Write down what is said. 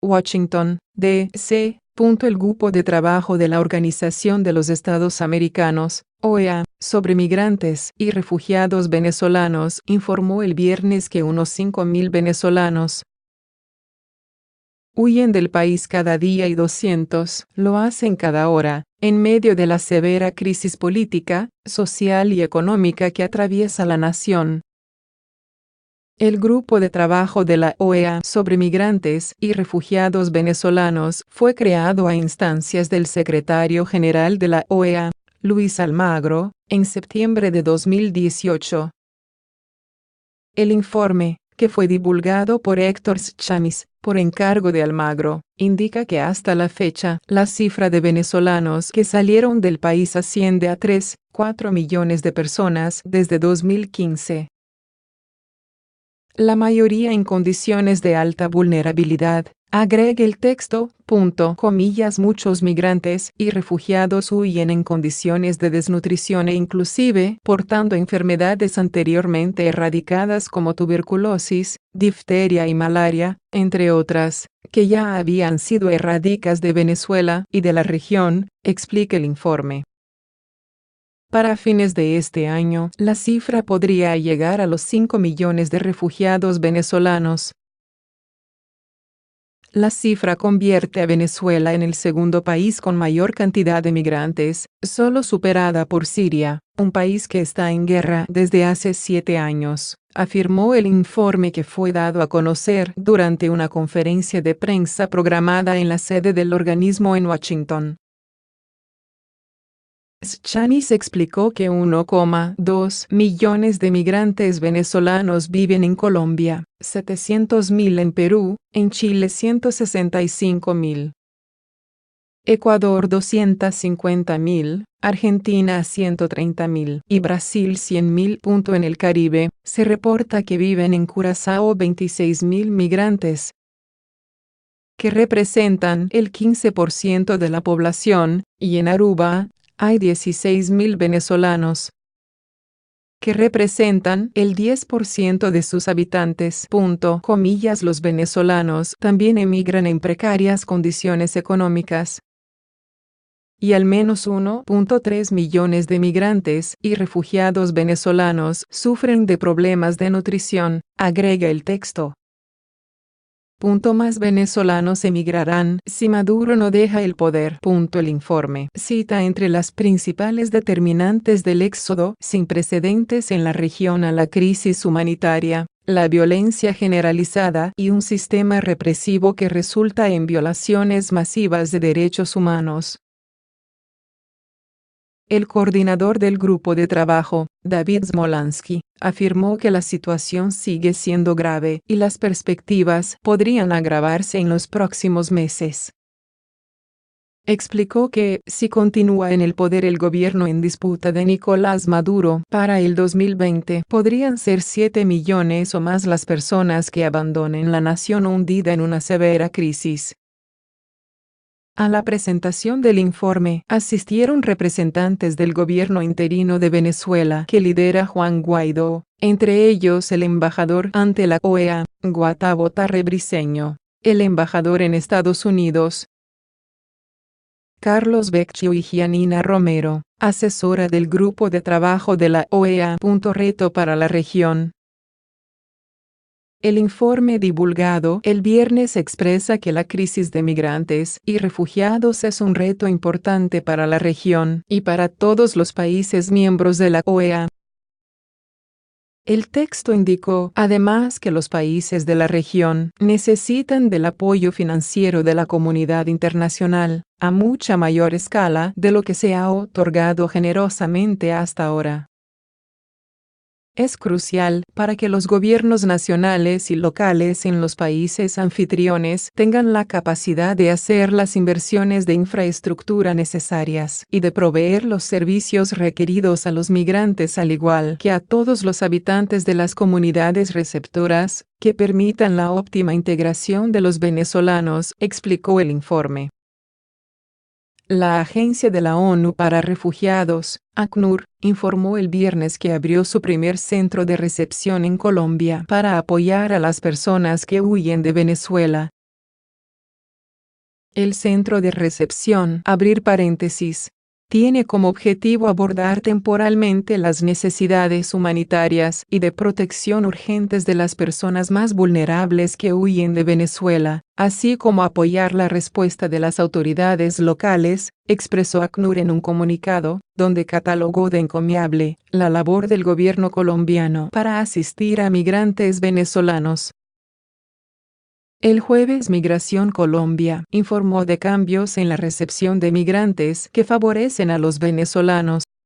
Washington, D.C. El Grupo de Trabajo de la Organización de los Estados Americanos, OEA, sobre migrantes y refugiados venezolanos informó el viernes que unos 5.000 venezolanos huyen del país cada día y 200 lo hacen cada hora, en medio de la severa crisis política, social y económica que atraviesa la nación. El Grupo de Trabajo de la OEA sobre migrantes y refugiados venezolanos fue creado a instancias del secretario general de la OEA, Luis Almagro, en septiembre de 2018. El informe, que fue divulgado por Héctor Chamis, por encargo de Almagro, indica que hasta la fecha, la cifra de venezolanos que salieron del país asciende a 3,4 millones de personas desde 2015. La mayoría en condiciones de alta vulnerabilidad, agrega el texto, muchos migrantes y refugiados huyen en condiciones de desnutrición e inclusive portando enfermedades anteriormente erradicadas como tuberculosis, difteria y malaria, entre otras, que ya habían sido erradicadas de Venezuela y de la región, explica el informe. Para fines de este año, la cifra podría llegar a los 5 millones de refugiados venezolanos. La cifra convierte a Venezuela en el segundo país con mayor cantidad de migrantes, solo superada por Siria, un país que está en guerra desde hace 7 años, afirmó el informe que fue dado a conocer durante una conferencia de prensa programada en la sede del organismo en Washington. Chamis explicó que 1,2 millones de migrantes venezolanos viven en Colombia, 700.000 en Perú, en Chile 165.000, Ecuador 250.000, Argentina 130.000 y Brasil 100.000. En el Caribe, se reporta que viven en Curazao 26.000 migrantes, que representan el 15% de la población, y en Aruba, hay 16.000 venezolanos, que representan el 10% de sus habitantes. Los venezolanos también emigran en precarias condiciones económicas. Y al menos 1,3 millones de migrantes y refugiados venezolanos sufren de problemas de nutrición, agrega el texto. Más venezolanos emigrarán si Maduro no deja el poder. El informe cita entre las principales determinantes del éxodo sin precedentes en la región a la crisis humanitaria, la violencia generalizada y un sistema represivo que resulta en violaciones masivas de derechos humanos. El coordinador del grupo de trabajo, David Smolansky, afirmó que la situación sigue siendo grave y las perspectivas podrían agravarse en los próximos meses. Explicó que, si continúa en el poder el gobierno en disputa de Nicolás Maduro, para el 2020 podrían ser 7 millones o más las personas que abandonen la nación hundida en una severa crisis. A la presentación del informe asistieron representantes del gobierno interino de Venezuela que lidera Juan Guaidó, entre ellos el embajador ante la OEA, Gustavo Tarre Briceño, el embajador en Estados Unidos, Carlos Vecchio y Gianina Romero, asesora del Grupo de Trabajo de la OEA. Reto para la región. El informe divulgado el viernes expresa que la crisis de migrantes y refugiados es un reto importante para la región y para todos los países miembros de la OEA. El texto indicó, además, que los países de la región necesitan del apoyo financiero de la comunidad internacional, a mucha mayor escala de lo que se ha otorgado generosamente hasta ahora. Es crucial para que los gobiernos nacionales y locales en los países anfitriones tengan la capacidad de hacer las inversiones de infraestructura necesarias y de proveer los servicios requeridos a los migrantes al igual que a todos los habitantes de las comunidades receptoras, que permitan la óptima integración de los venezolanos, explicó el informe. La Agencia de la ONU para Refugiados, ACNUR, informó el viernes que abrió su primer centro de recepción en Colombia para apoyar a las personas que huyen de Venezuela. El centro de recepción, abrir paréntesis, tiene como objetivo abordar temporalmente las necesidades humanitarias y de protección urgentes de las personas más vulnerables que huyen de Venezuela, así como apoyar la respuesta de las autoridades locales, expresó ACNUR en un comunicado, donde catalogó de encomiable la labor del gobierno colombiano para asistir a migrantes venezolanos. El jueves Migración Colombia informó de cambios en la recepción de migrantes que favorecen a los venezolanos.